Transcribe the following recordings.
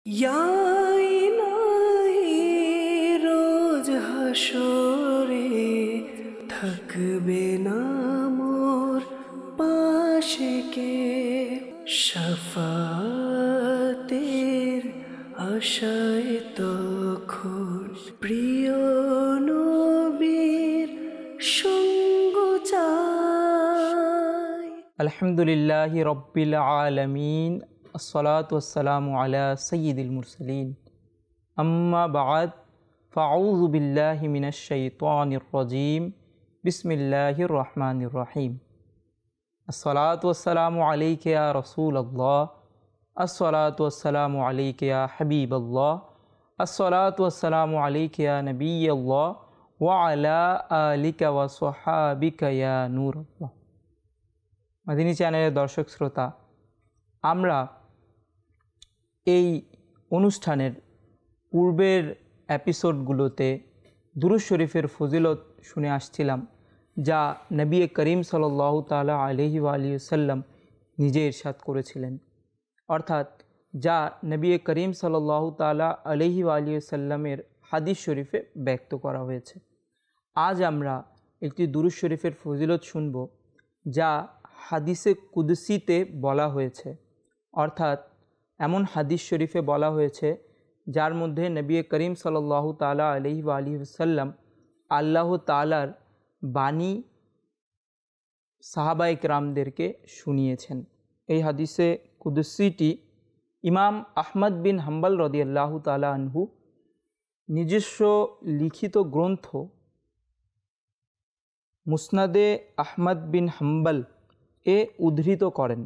ইয়া ইলাহি রোজ হাসরে থাকবে না মোর পাশে কে, শাফাতের আশায় তখন প্রিয় নবীর সঙ্গ চাই। আলহামদুলিল্লাহি রব্বিল আলামিন, আসসালাতু ওয়াসসালামু আলা সাইয়্যিদিল মুরসালিন, আম্মা বা'দ, ফাআউযু বিল্লাহি মিনাশ শাইতানির রাজীম, বিসমিল্লাহির রহমানির রহিম। আসসালাতু ওয়াসসালামু আলাইকা ইয়া রাসূলাল্লাহ, আসসালাতু ওয়াসসালামু আলাইকা ইয়া হাবিবাল্লাহ, আসসালাতু ওয়াসসালামু আলাইকা ইয়া নবিয়াল্লাহ ওয়া আলা আলিকা ওয়া সাহাবিকা ইয়া নূরাল্লাহ। মাদিনী চ্যানেলের দর্শক শ্রোতা, আমরা এই অনুষ্ঠানের পূর্বের এপিসোডগুলোতে দুরূদ শরীফের ফজিলত শুনে আসছিলাম, যা নবী করিম সাল্লাল্লাহু তাআলা আলাইহি ওয়া আলিহি ওয়াসাল্লাম নিজে ইরশাদ করেছিলেন, অর্থাৎ যা নবী করিম সাল্লাল্লাহু তাআলা আলাইহি ওয়া আলিহি ওয়াসাল্লামের হাদিস শরীফে ব্যক্ত করা হয়েছে। আজ আমরা একটি দুরূদ শরীফের ফজিলত শুনব, যা হাদিসে কুদসিতে বলা হয়েছে, অর্থাৎ এমন হাদিস শরীফে বলা হয়েছে যার মধ্যে নবী করিম সাল্লাল্লাহু তাআলা আলাইহি ওয়া আলিহি ওয়াসাল্লাম আল্লাহ তাআলার বাণী সাহাবায়ে কেরামদেরকে শুনিয়েছেন। এই হাদিসে কুদসিটি ইমাম আহমদ বিন হাম্বল রাদিয়াল্লাহু তাআলা আনহু নিজস্ব লিখিত গ্রন্থ মুসনাদে আহমদ বিন হাম্বল এ উদ্ধৃত করেন।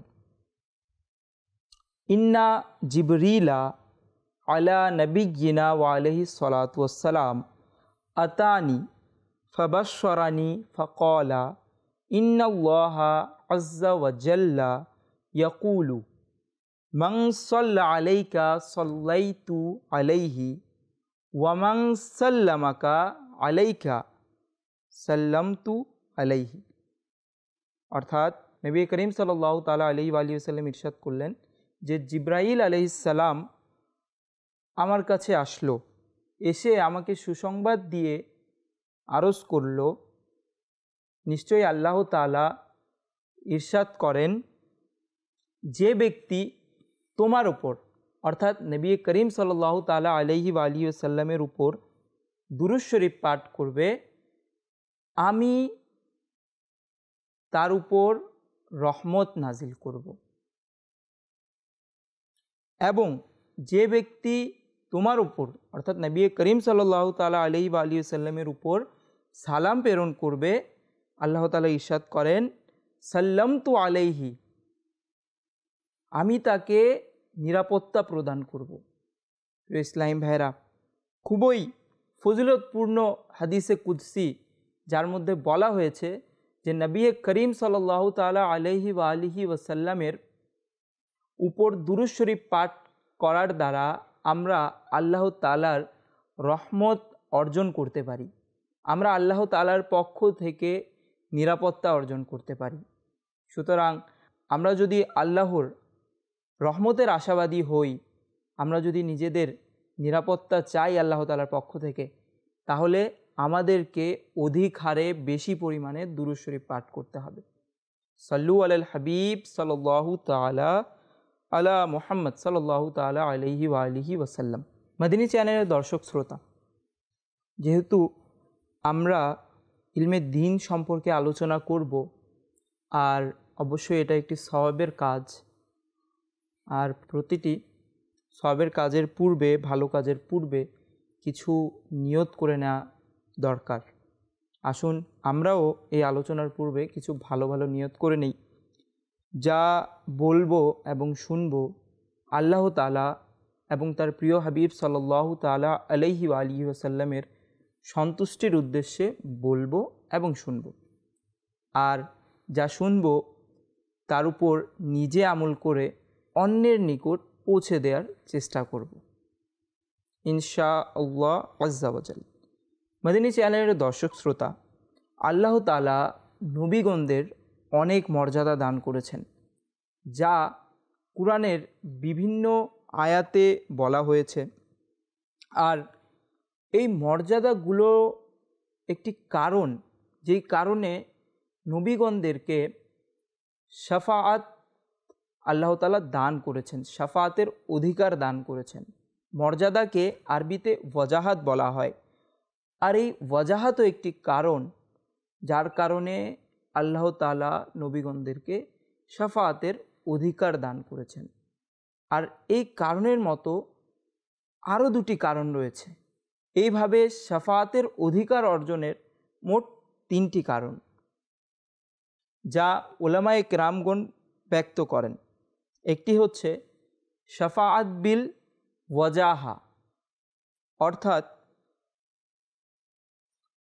ইন্না জিবরিলা আলা নবিয়িনা ওয়া আলাইহি সলাতু ওয়াসসালাম আতানি ফাবাশশারানি ফাকালা ইন্নাল্লাহা আযজা ওয়া জাল্লা ইয়াকুলু মান সাল্লা আলাইকা সাল্লাইতু আলাইহি ওয়া মান সাল্লামাকা আলাইকা সাল্লামতু আলাইহি। অর্থাৎ নবী করিম সাল্লাল্লাহু তাআলা আলাইহি ওয়া আলিহি ওয়াসাল্লাম ইরশাদ করলেন যে জিবরাইল আলাইহিস সালাম আমার কাছে আসলো, এসে আমাকে সুসংবাদ দিয়ে আরজ করল, নিশ্চয়ই আল্লাহ তাআলা ইরশাদ করেন, যে ব্যক্তি তোমার উপর অর্থাৎ নবী করিম সাল্লাল্লাহু তাআলা আলাইহি ওয়া আলিহি ওয়াসাল্লামের উপর দুরূদ শরীফ পাঠ করবে, আমি তার উপর রহমত নাজিল করব। এবং যে ব্যক্তি তোমার উপর অর্থাৎ নবী করিম সাল্লাল্লাহু তাআলা আলাইহি ওয়া আলিহি ওয়াসাল্লামের উপর সালাম প্রেরণ করবে, আল্লাহ তাআলা ইরশাদ করেন, সাল্লামতু আলাইহি, আমি তাকে নিরাপত্তা প্রদান করব। ইসলাম ভাইরা, খুবই ফজিলতপূর্ণ হাদিসে কুদসি, যার মধ্যে বলা হয়েছে যে নবী করিম সাল্লাল্লাহু তাআলা আলাইহি ওয়া আলিহি ওয়াসাল্লামের উপর দুরূদ শরীফ পাঠ করার দ্বারা আমরা আল্লাহ তাআলার রহমত অর্জন করতে পারি, আমরা আল্লাহ তাআলার পক্ষ থেকে নিরাপত্তা অর্জন করতে পারি। সুতরাং আমরা যদি আল্লাহর রহমতের আশাবাদী হই, আমরা যদি নিজেদের নিরাপত্তা চাই আল্লাহ তাআলার পক্ষ থেকে, তাহলে আমাদেরকে অধিক হারে বেশি পরিমাণে দুরূদ শরীফ পাঠ করতে হবে। সাল্লু আলাল হাবিব সাল্লাল্লাহু তাআলা আলা মুহাম্মদ সাল্লাল্লাহু তাআলা আলাইহি ওয়া আলিহি ওয়াসাল্লাম। মাদিনী চ্যানেলের দর্শক শ্রোতা, যেহেতু আমরা ইলমে দ্বীন সম্পর্কে আলোচনা করব, আর অবশ্যই এটা একটি সওয়াবের কাজ, আর প্রতিটি সওয়াবের কাজের পূর্বে, ভালো কাজের পূর্বে কিছু নিয়ত করে নেওয়া দরকার। আসুন আমরাও এই আলোচনার পূর্বে কিছু ভালো ভালো নিয়ত করে নেই, যা বলবো এবং শুনবো আল্লাহ তাআলা এবং তার প্রিয় হাবিব সাল্লাল্লাহু তাআলা আলাইহি ওয়া আলিহি ওয়াসাল্লামের সন্তুষ্টির উদ্দেশ্যে বলবো এবং শুনব। আর যা শুনবো তার উপর নিজে আমল করে অন্যের নিকট পৌঁছে দেওয়ার চেষ্টা করব ইনশাআল্লাহ আযজা ওয়া জাল। মাদিনী চ্যানেলের দর্শক শ্রোতা, আল্লাহ তাআলা নবীগণদের অনেক মর্যাদা দান করেছেন, যা কুরআনের বিভিন্ন আয়াতে বলা হয়েছে। আর এই মর্যাদাগুলো একটি কারণ, যেই কারণে নবীগণদেরকে শাফাআত আল্লাহ তাআলা দান করেছেন, শাফাআতের অধিকার দান করেছেন। মর্যাদাকে আরবিতে ওয়াজাহাত বলা হয়। আর এই ওয়াজাহাতও একটি কারণ, যার কারণে আল্লাহ তাআলা নবীগণদেরকে শাফাআতের অধিকার দান করেছেন। আর এই কারণের মতো আরও দুটি কারণ রয়েছে। এইভাবে শাফাআতের অধিকার অর্জনের মোট 3টি কারণ, যা উলামায়ে কেরামগণ ব্যক্ত করেন। একটি হচ্ছে শাফাআত বিল ওয়াজাহা, অর্থাৎ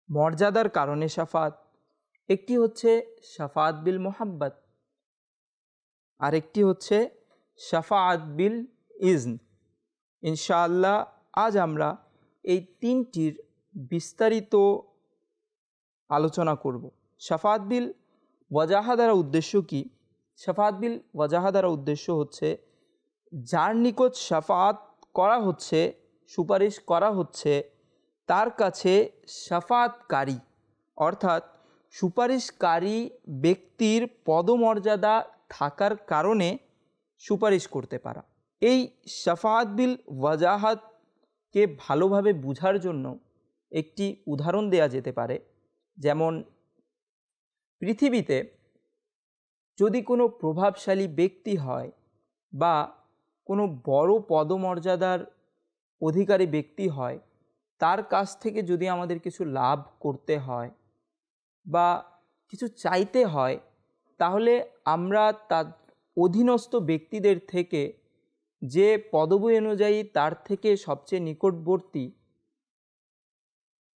মর্যাদার কারণে শাফাআত। একটি হচ্ছে শাফাআত বিল মোহাব্বত, আর একটি হচ্ছে শাফাআত বিল ইজন। ইনশাআল্লাহ আজ আমরা এই 3টির বিস্তারিত আলোচনা করব। শাফাআত বিল ওয়াজাহা দ্বারা উদ্দেশ্য কি? শাফাআত বিল ওয়াজাহা দ্বারা উদ্দেশ্য হচ্ছে যার নিকট শাফাআত করা হচ্ছে, সুপারিশ করা হচ্ছে, তার কাছে শাফাআতকারী অর্থাৎ সুপারিশকারী ব্যক্তির পদমর্যাদা থাকার কারণে সুপারিশ করতে পারা। এই শাফাআত বিল ওয়াজাহাতকে ভালোভাবে বুঝার জন্য একটি উদাহরণ দেয়া যেতে পারে। যেমন পৃথিবীতে যদি কোনো প্রভাবশালী ব্যক্তি হয় বা কোনো বড় পদমর্যাদার অধিকারী ব্যক্তি হয়, তার কাছ থেকে যদি আমাদের কিছু লাভ করতে হয় বা কিছু চাইতে হয়, তাহলে আমরা তার অধীনস্থ ব্যক্তিদের থেকে যে পদবি অনুযায়ী তার থেকে সবচেয়ে নিকটবর্তী,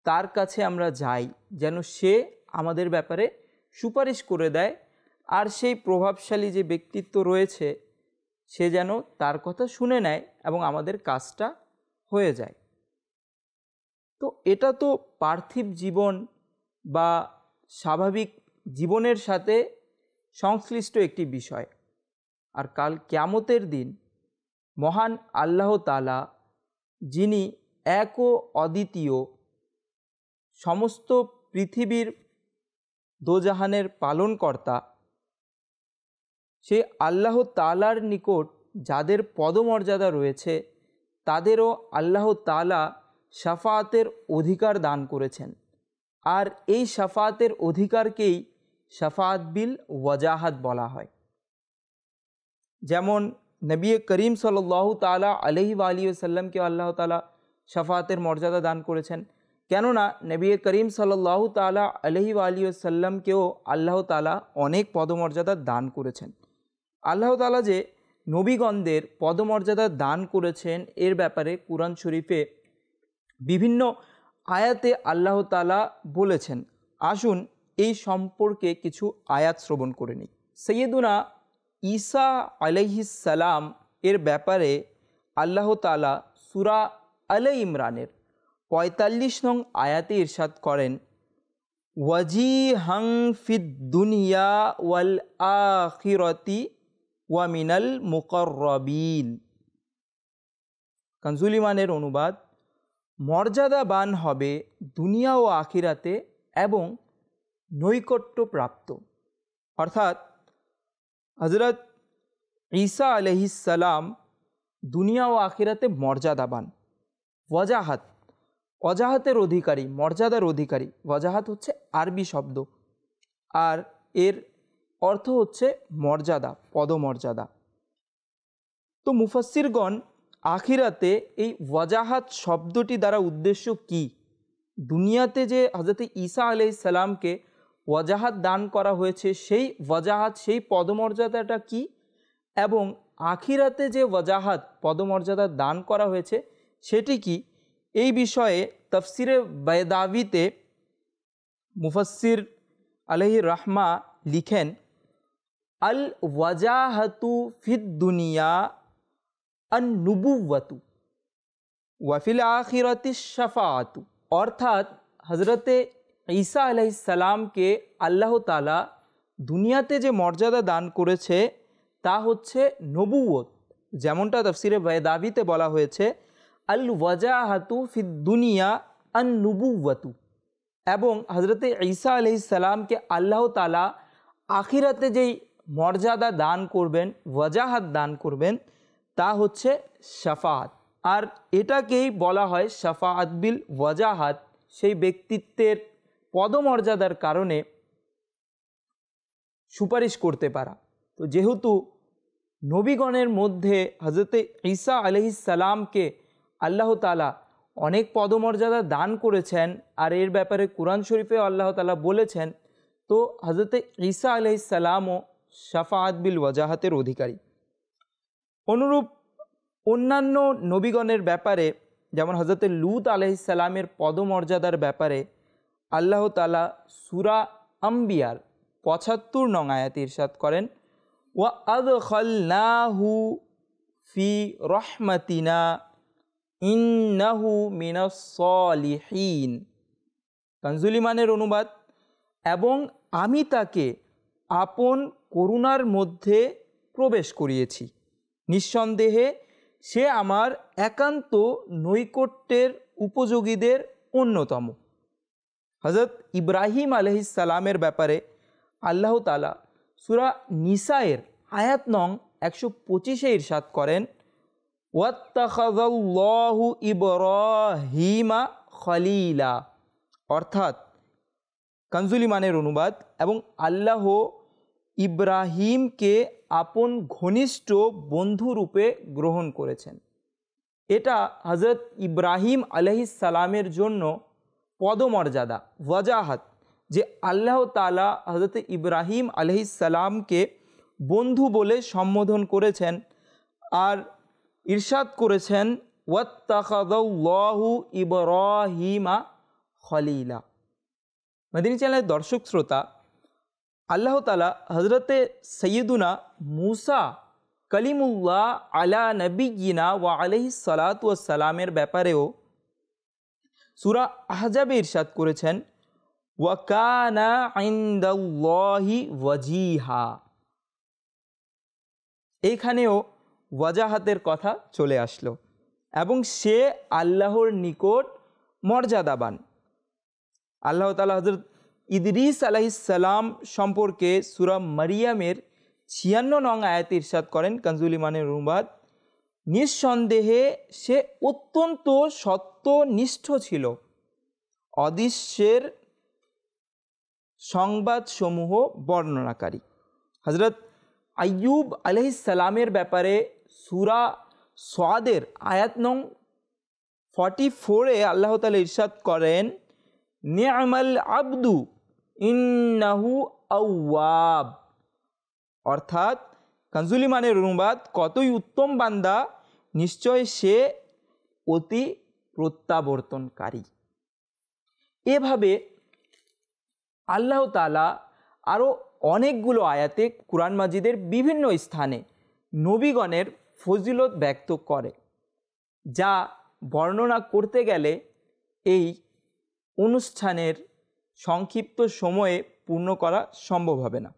তার কাছে আমরা যাই যেন সে আমাদের ব্যাপারে সুপারিশ করে দেয়। আর সেই প্রভাবশালী যে ব্যক্তিত্ব রয়েছে সে যেন তার কথা শুনে নেয় এবং আমাদের কাজটা হয়ে যায়। তো এটা তো পার্থিব জীবন বা স্বাভাবিক জীবনের সাথে সংশ্লিষ্ট একটি বিষয়। আর কাল কিয়ামতের দিন মহান আল্লাহ তাআলা, যিনি এক ও অদ্বিতীয়, সমস্ত পৃথিবীর দোজাহানের পালনকর্তা, সে আল্লাহ তাআলার নিকট যাদের পদমর্যাদা রয়েছে তাদেরও আল্লাহ তাআলা শাফাআতের অধিকার দান করেছেন। আর এই শাফাআতের অধিকারকেই শাফাআত বিল ওয়াজাহাত বলা হয়। যেমন নবী করিম সাল্লাল্লাহু তাআলা আলাইহি ওয়া আলিহি ওয়াসাল্লামকে আল্লাহ তাআলা শাফাআতের মর্যাদা দান করেছেন। কেননা নবী করিম সাল্লাল্লাহু তাআলা আলাইহি ওয়া আলিহি ওয়াসাল্লামকেও আল্লাহ তাআলা অনেক পদমর্যাদা দান করেছেন। আল্লাহ তাআলা যে নবীগণদের পদমর্যাদা দান করেছেন এর ব্যাপারে কুরআন শরীফে বিভিন্ন আয়াতে আল্লাহ তাআলা বলেছেন। আসুন এই সম্পর্কে কিছু আয়াত শ্রবণ করে নিই। সৈয়দুনা ঈসা আলাইহিস সালাম এর ব্যাপারে আল্লাহ তাআলা সূরা আলে ইমরানের ৪৫ নং আয়াতে ইরশাদ করেন, ওয়াজিহাং ফিদ দুনিয়া ওয়াল আখিরাতি ওয়া মিনাল মুকাররাবিন। কানজুল ইমানের অনুবাদ, মর্যাদাবান হবে দুনিয়া ও আখিরাতে এবং নৈকট্যপ্রাপ্ত। অর্থাৎ হযরত ঈসা আলাইহিস সালাম দুনিয়া ও আখিরাতে মর্যাদাবান। ওয়াজাহাত, ওয়াজাহাতের অধিকারী, মর্যাদার অধিকারী। ওয়াজাহাত হচ্ছে আরবি শব্দ, আর এর অর্থ হচ্ছে মর্যাদা, পদমর্যাদা। তো মুফাসসিরগণ আখিরাতে এই ওয়াজাহাত শব্দটি দ্বারা উদ্দেশ্য কি? দুনিয়াতে যে হযরত ঈসা আলাইহিস সালামকে ওয়াজাহাত দান করা হয়েছে, সেই ওয়াজাহাত, সেই পদমর্যাদাটা কি, এবং আখিরাতে যে ওয়াজাহাত, পদমর্যাদা দান করা হয়েছে সেটি কি? এই বিষয়ে তাফসিরে বাইদাবিতে মুফাসসির আলাইহি রাহমা লিখেন, আল ওয়াজাহাতু ফিদ দুনিয়া আন নুবুওয়াতু ওয়া ফিল আখিরাতি শাফাআতু। অর্থাৎ হযরতে ঈসা আলাইহিস সালামকে আল্লাহ তাআলা দুনিয়াতে যে মর্যাদা দান করেছে তা হচ্ছে নবুয়ত, যেমনটা তাফসিরে বাইদাবিতে বলা হয়েছে, আল ওয়াজাহাতু ফিদ দুনিয়া আন নুবুওয়াতু, এবং হজরতে ঈসা আলাইহিস সালামকে আল্লাহ তাআলা আখিরাতে যেই মর্যাদা দান করবেন, ওয়াজাহাত দান করবেন, তা হচ্ছে শাফাআত। আর এটাকেই বলা হয় শাফাআত বিল ওয়াজাহাত, সেই ব্যক্তিত্বের পদমর্যাদার কারণে সুপারিশ করতে পারা। তো যেহেতু নবীগণের মধ্যে হজরতে ঈসা আলাইহিস সালামকে আল্লাহ তাআলা অনেক পদমর্যাদা দান করেছেন, আর এর ব্যাপারে কুরআন শরীফে আল্লাহ তাআলা বলেছেন, তো হজরতে ঈসা আলাইহিস সালামও শাফাআত বিল ওয়াজাহাতের অধিকারী। অনুরূপ অন্যান্য নবীগণের ব্যাপারে, যেমন হজরতে লূত আলাইহিস সালামের পদমর্যাদার ব্যাপারে আল্লাহ তাআলা সূরা আম্বিয়ার ৭৫ নং আয়াতে ইরশাদ করেন, ওয়া আদখালনাহু ফি রাহমাতিনা ইন্নাহু মিনাস সালিহিন। কানজুল ঈমানের অনুবাদ, এবং আমি তাকে আপন করুণার মধ্যে প্রবেশ করিয়েছি, নিঃসন্দেহে সে আমার একান্ত নৈকট্যের উপযোগীদের অন্যতম। হযরত ইব্রাহিম আলাইহিস সালামের ব্যাপারে আল্লাহ তাআলা সূরা নিসায়ের আয়াত নং ১২৫-এ ইরশাদ করেন, ওয়াত্তাখাযাল্লাহু ইব্রাহিমা খলিলা, অর্থাৎ কানজুল ঈমানের অনুবাদ, এবং আল্লাহ ইব্রাহিমকে আপন ঘনিষ্ঠ বন্ধুরূপে গ্রহণ করেছেন। এটা হজরত ইব্রাহিম আলাইহিস সালামের জন্য পদমর্যাদা, ওয়াজাহাত, যে আল্লাহ তাআলা হজরত ইব্রাহিম আলাইহিস সালামকে বন্ধু বলে সম্বোধন করেছেন, আর ইরশাদ করেছেন, ওয়াত্তাখাযাল্লাহু ইব্রাহিমা খলিলা। মদিনী চ্যানেলের দর্শক শ্রোতা, আল্লাহ তাআলা হজরতে সৈয়দুনা মুসা কলিমুল্লাহ আলা নবিয়িনা ওয়া আলাইহিস সালাতু ওয়াস সালামের ব্যাপারেও সূরা আহজাবে ইরশাদ করেছেন, ওয়া কানা ইনদাল্লাহি ওয়াজিহা। এইখানেও ওয়াজাহাতের কথা চলে আসলো, এবং সে আল্লাহর নিকট মর্যাদাবান। আল্লাহ তাআলা হযরত ইদরিস আলাইহিস সালাম সম্পর্কে সূরা মারিয়ামের ৫৬ নং আয়াতে ইরশাদ করেন, কানজুল ঈমানের অনুবাদ, নিঃসন্দেহে সে অত্যন্ত সত্যনিষ্ঠ ছিল, অদৃশ্যের সংবাদসমূহ বর্ণনাকারী। হযরত আইয়ুব আলাইহিস সালামের ব্যাপারে সূরা সাদের আয়াত নং ৪৪-এ আল্লাহ তাআলা ইরশাদ করেন, নি'মাল আবদু ইন্নাহু আওয়াব, অর্থাৎ কানজুল ঈমানের অনুবাদ, কতই উত্তম বান্দা, নিশ্চয় সে অতি প্রত্যাবর্তনকারী। এভাবে আল্লাহ তাআলা আরও অনেকগুলো আয়াতে কুরআন মাজিদের বিভিন্ন স্থানে নবীগণের ফজিলত ব্যক্ত করে, যা বর্ণনা করতে গেলে এই অনুষ্ঠানের সংক্ষিপ্ত সময়ে পূর্ণ করা সম্ভব হবে না।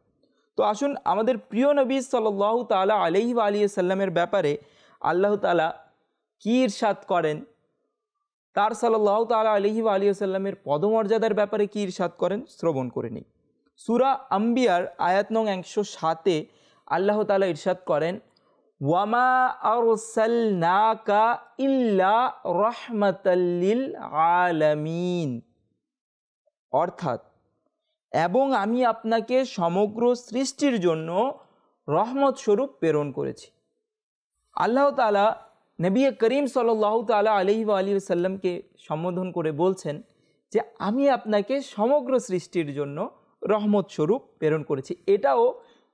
তো আসুন আমাদের প্রিয় নবী সাল্লাল্লাহু তাআলা আলাইহি ওয়া আলিহি সাল্লামের ব্যাপারে আল্লাহ তাআলা কী ইরশাদ করেন, তার সাল্লাল্লাহু তাআলা আলাইহি ওয়া আলিহি সাল্লামের পদমর্যাদার ব্যাপারে কী ইরশাদ করেন শ্রবণ করে নিই। সূরা আম্বিয়ার আয়াত নং ১০৭-এ আল্লাহ তাআলা ইরশাদ করেন, ওয়ামা আরসালনাকা ইল্লা রাহমাতাল লিল আলামিন, অর্থাৎ এবং আমি আপনাকে সমগ্র সৃষ্টির জন্য রহমত স্বরূপ প্রেরণ করেছি। আল্লাহ তাআলা নবী করিম সাল্লাল্লাহু তাআলা আলাইহি ওয়া আলিহি সাল্লামকে সম্বোধন করে বলছেন যে আমি আপনাকে সমগ্র সৃষ্টির জন্য রহমত স্বরূপ প্রেরণ করেছি। এটাও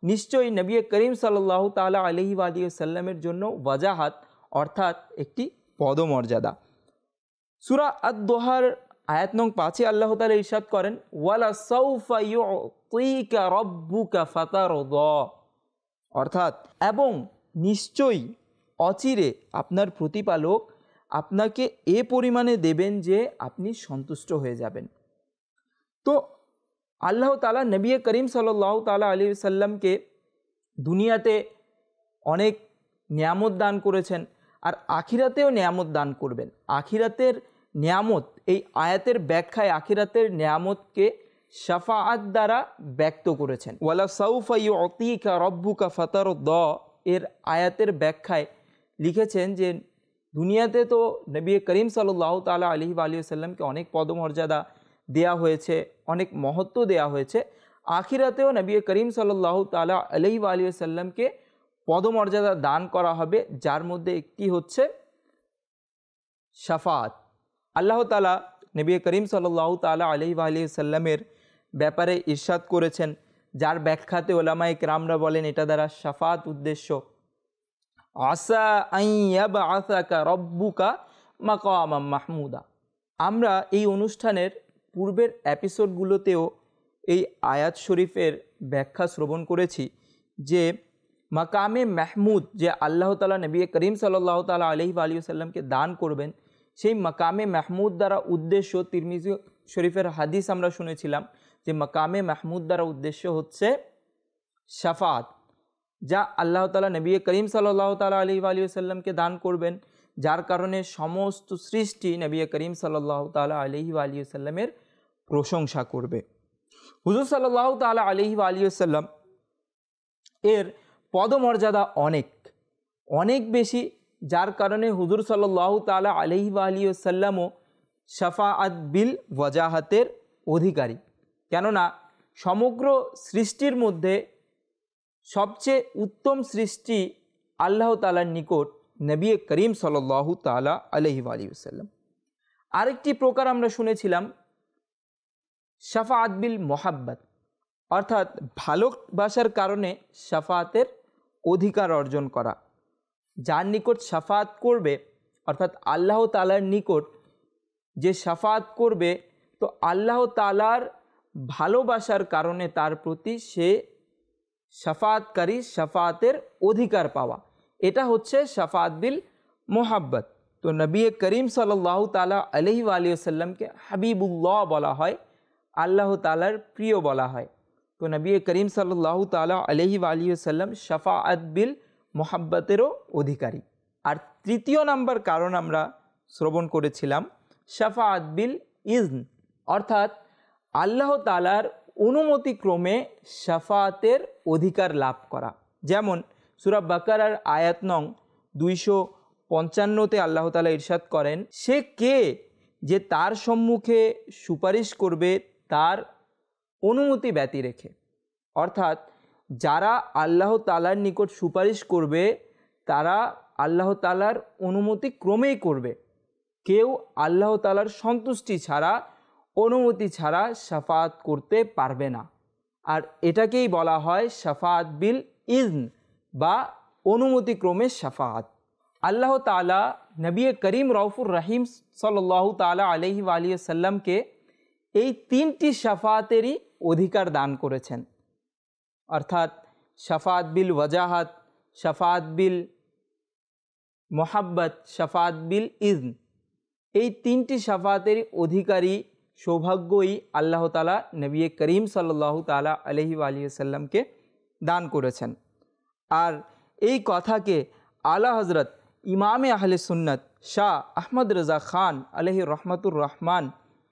নিশ্চয়ই নবী করিম সাল্লাল্লাহু তাআলা আলাইহি ওয়া আলিহি সাল্লামের জন্য ওয়াজাহাত, অর্থাৎ একটি পদমর্যাদা। সূরা আদ-দোহার আয়াত নং ৫-এ আল্লাহ তাআলা ইরশাদ করেন, ওয়ালা সাউফা ইউতিকা রাব্বুকা ফাতারদা, অর্থাৎ এবং নিশ্চয়ই অচিরে আপনার প্রতিপালক আপনাকে এ পরিমাণে দেবেন যে আপনি সন্তুষ্ট হয়ে যাবেন। তো আল্লাহ তাআলা নবী করিম সাল্লাল্লাহু তাআলা আলাইহি সাল্লামকে দুনিয়াতে অনেক নিয়ামত দান করেছেন আর আখিরাতেও নিয়ামত দান করবেন। আখিরাতের নিয়ামত, এই আয়াতের ব্যাখ্যায় আখিরাতের নিয়ামতকে শাফাআত দ্বারা ব্যক্ত করেছেন। ওয়ালা সাউফা ইউতিকা রব্বুকা ফাতারদ, এর আয়াতের ব্যাখ্যায় লিখেছেন যে দুনিয়াতে তো নবী করিম সাল্লাল্লাহু তাআলা আলাইহি ওয়া সাল্লামকে অনেক পদমর্যাদা দেয়া হয়েছে, অনেক মহত্ব দেয়া হয়েছে। আখিরাতেও নবী করিম সাল্লাল্লাহু তাআলা আলাইহি ওয়া সাল্লামকে পদমর্যাদা দান করা হবে, যার মধ্যে একটি হচ্ছে শাফাআত। আল্লাহ তাআলা নবী করিম সাল্লাল্লাহু তাআলা আলাইহি ওয়া সাল্লামের ব্যাপারে ইরশাদ করেছেন, যার ব্যাখ্যাতে ওলামায়ে কেরামরা বলেন এটা দ্বারা শাফাআত উদ্দেশ্য। আসা আন ইয়াবআসাকা রব্বুকা মাকামাম মাহমুদা। আমরা এই অনুষ্ঠানের পূর্বের এপিসোডগুলোতেও এই আয়াত শরীফের ব্যাখ্যা শ্রবণ করেছি যে মাকামে মাহমুদ যে আল্লাহ তাআলা নবী করিম সাল্লাল্লাহু তাআলা আলাইহি ওয়া সাল্লামকে দান করবেন, সেই মাকামে মাহমুদ দ্বারা উদ্দেশ্য, তিরমিজি শরীফের হাদিস আমরা শুনেছিলাম যে মাকামে মাহমুদ দ্বারা উদ্দেশ্য হচ্ছে শাফাআত, যা আল্লাহ তাআলা নবী করিম সাল্লাল্লাহু তাআলা আলাইহি ওয়া সাল্লামকে দান করবেন, যার কারণে সমস্ত সৃষ্টি নবী করিম সাল্লাল্লাহু তাআলা আলাইহি ওয়া সাল্লামের প্রশংসা করবে। হুজুর সাল্লাল্লাহু তাআলা আলাইহি ওয়া সাল্লাম এর পদমর্যাদা অনেক অনেক বেশি, যার কারণে হুজুর সাল্লাল্লাহু তাআলা আলাইহি ওয়া সাল্লামও শাফাআত বিল ওয়াজাহাতের অধিকারী। কেননা সমগ্র সৃষ্টির মধ্যে সবচেয়ে উত্তম সৃষ্টি আল্লাহ তাআলার নিকট নবী করিম সাল্লাল্লাহু তাআলা আলাইহি ওয়া সাল্লাম। আরেকটি প্রকার আমরা শুনেছিলাম শাফাআত বিল মোহাব্বত, অর্থাৎ ভালোবাসার কারণে শাফাআতের অধিকার অর্জন করা। যার নিকট শাফাআত করবে, অর্থাৎ আল্লাহ তাআলার নিকট যে শাফাআত করবে, তো আল্লাহ তাআলার ভালোবাসার কারণে তার প্রতি সে শাফাআতকারী, শাফাআতের অধিকার পাওয়া, এটা হচ্ছে শাফাআত বিল মোহাব্বত। তো নবী করিম সাল্লাল্লাহু তাআলা আলাইহি ওয়া সাল্লামকে হাবিবুল্লাহ বলা হয়, আল্লাহ তাআলার প্রিয় বলা হয়। তো নবী করিম সাল্লাল্লাহু তাআলা আলাইহি ওয়া সাল্লাম শাফাআত বিল মোহাব্বতেরও অধিকারী। আর তৃতীয় নাম্বার কারণ আমরা শ্রবণ করেছিলাম শাফাআত বিল ইজন, অর্থাৎ আল্লাহ তাআলার অনুমতিক্রমে শাফাআতের অধিকার লাভ করা। যেমন সূরা বাকারার আয়াত নং 255-তে আল্লাহ তাআলা ইরশাদ করেন, সে কে যে তার সম্মুখে সুপারিশ করবে তার অনুমতি ব্যতি রেখে। অর্থাৎ যারা আল্লাহ তাআলার নিকট সুপারিশ করবে তারা আল্লাহ তাআলার অনুমতি ক্রমেই করবে। কেউ আল্লাহ তাআলার সন্তুষ্টি ছাড়া, অনুমতি ছাড়া শাফাআত করতে পারবে না। আর এটাকেই বলা হয় শাফাআত বিল ইজন বা অনুমতিক্রমে শাফাআত। আল্লাহ তাআলা নবী করিম রউফুর রহিম সাল্লাল্লাহু তাআলা আলাইহি ওয়া সাল্লামকে এই তিনটি শাফাআতেরই অধিকার দান করেছেন, অর্থাৎ শাফাআত বিল ওয়াজাহাত, শাফাআত বিল মোহাব্বত, শাফাআত বিল ইজন। এই তিনটি শাফাআতেরই অধিকারী সৌভাগ্যই আল্লাহ তাআলা নবী করিম সাল্লাল্লাহু তাআলা আলাইহি ওয়া সাল্লামকে দান করেছেন। আর এই কথাকে আলা হযরত ইমামে আহলে সুন্নাত শাহ আহমদ রেজা খান আলাইহি রহমাতুর রহমান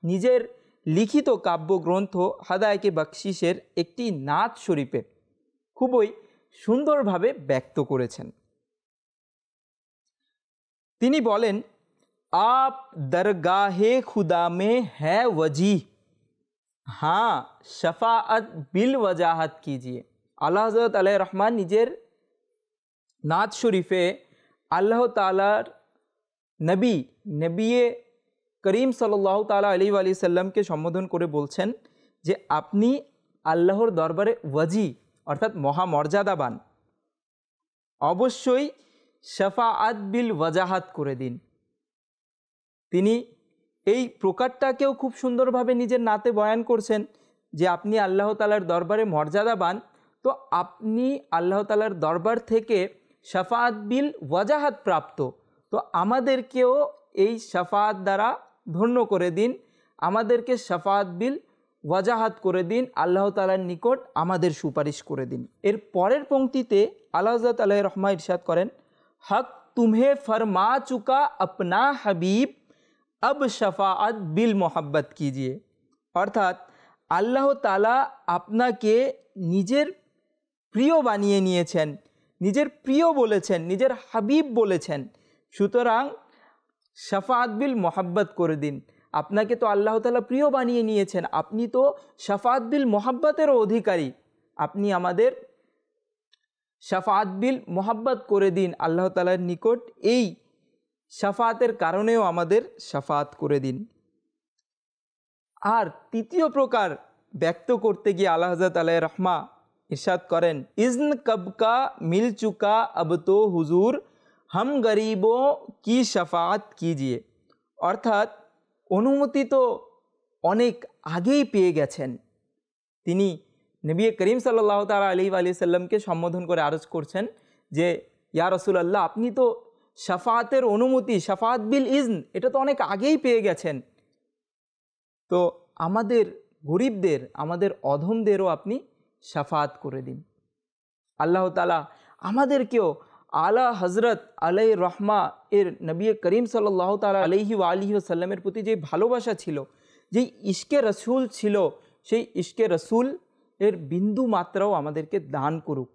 নিজের লিখিত কাব্যগ্রন্থ হাদায়ায়ে বখশিশের একটি নাত শরীফে খুবই সুন্দরভাবে ব্যক্ত করেছেন। তিনি বলেন, आप दरगाहे खुदा में है वजी, हाँ शफाअत बिल वजाहत कीजिए। আল্লাহ হযরত আলাইহি রহমান নিজের নাত শরীফে আল্লাহ তাআলার নবী করিম সাল্লাল্লাহু তাআলা আলাইহি ওয়া সাল্লামকে সম্বোধন করে বলছেন যে আপনি আল্লাহর দরবারে ওয়াজি অর্থাৎ মহামর্যাদাবান, অবশ্যই শাফাআত বিল ওয়াজাহাত করে দিন। তিনি এই প্রকারটাকেও খুব সুন্দরভাবে নিজের নাতে বয়ান করছেন যে আপনি আল্লাহ তাআলার দরবারে মর্যাদাবান, তো আপনি আল্লাহ তাআলার দরবার থেকে শাফাআত বিল ওয়াজাহাত প্রাপ্ত, তো আমাদেরকেও এই শাফাআত দ্বারা ধন্য করে দিন, আমাদেরকে শাফাআত বিল ওয়াজাহাত করে দিন, আল্লাহ তাআলার নিকট আমাদের সুপারিশ করে দিন। এর পরের পংক্তিতে আল্লাহ হযরত আলাইহি রহমান ইরশাদ করেন, हक तुम्हें फरमा चुका अपना हबीब, अब शफाअत बिल मोहब्बत कीजिए। অর্থাৎ আল্লাহ তাআলা আপনাকে নিজের প্রিয় বানিয়ে নিয়েছেন, নিজের প্রিয় বলেছেন, নিজের হাবিব বলেছেন। সুতরাং শাফাআত বিল মোহাব্বত করে দিন। আপনাকে তো আল্লাহ তাআলা প্রিয় বানিয়ে নিয়েছেন, আপনি তো শাফাআত বিল মোহাব্বতেরও অধিকারী। আপনি আমাদের শাফাআত বিল মোহাব্বত করে দিন আল্লাহ তাআলার নিকট, এই শাফাআতের কারণেও আমাদের শাফাআত করে দিন। আর তৃতীয় প্রকার ব্যক্ত করতে গিয়ে আল্লাহ হযরত আলাইহির রহমা ইরশাদ করেন, ইজ্ন কবকা মিল চুকা अब तो হুজুর हम गरीबों की शफाअत कीजिए। অর্থাৎ অনুমতি তো অনেক আগেই পেয়ে গেছেন। তিনি নবী করিম সাল্লাল্লাহু তাআলা আলাইহি ওয়া সাল্লামকে সম্বোধন করে আরজ করছেন যে ইয়া রাসূলুল্লাহ, আপনি তো শাফাআতের অনুমতি, শাফাআত বিল ইজন, এটা তো অনেক আগেই পেয়ে গেছেন। তো আমাদের গরিবদের, আমাদের অধমদেরও আপনি শাফাআত করে দিন। আল্লাহ তাআলা আমাদেরকেও আলা হজরত আলাইহির রহমা এর নবী করিম সাল্লাল্লাহু তাআলা আলাইহি ওয়া আলিহি ওয়াসাল্লামের প্রতি যে ভালোবাসা ছিল, যেই ইশকে রসুল ছিল, সেই ইশকে রসুল এর বিন্দু মাত্রাও আমাদেরকে দান করুক।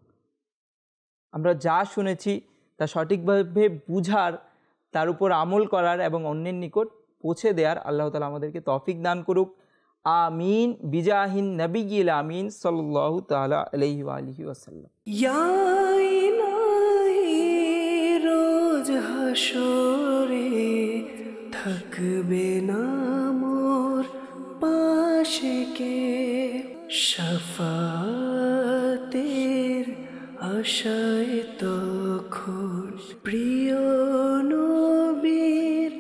আমরা যা শুনেছি তা সঠিকভাবে বুঝার, তার উপর আমল করার এবং অন্যের নিকট পৌঁছে দেওয়ার আল্লাহ তাআলা আমাদেরকে তৌফিক দান করুক। আমিন বিজাহিন নবিয়িল আমিন সাল্লাল্লাহু তাআলা আলাইহি ওয়া আলিহি ওয়াসাল্লাম। ইয়া ইলাহি রোজ হাসরে থাকবে না মোর পাশে কে, শাফাতের আশায় তখন প্রিয় নবীর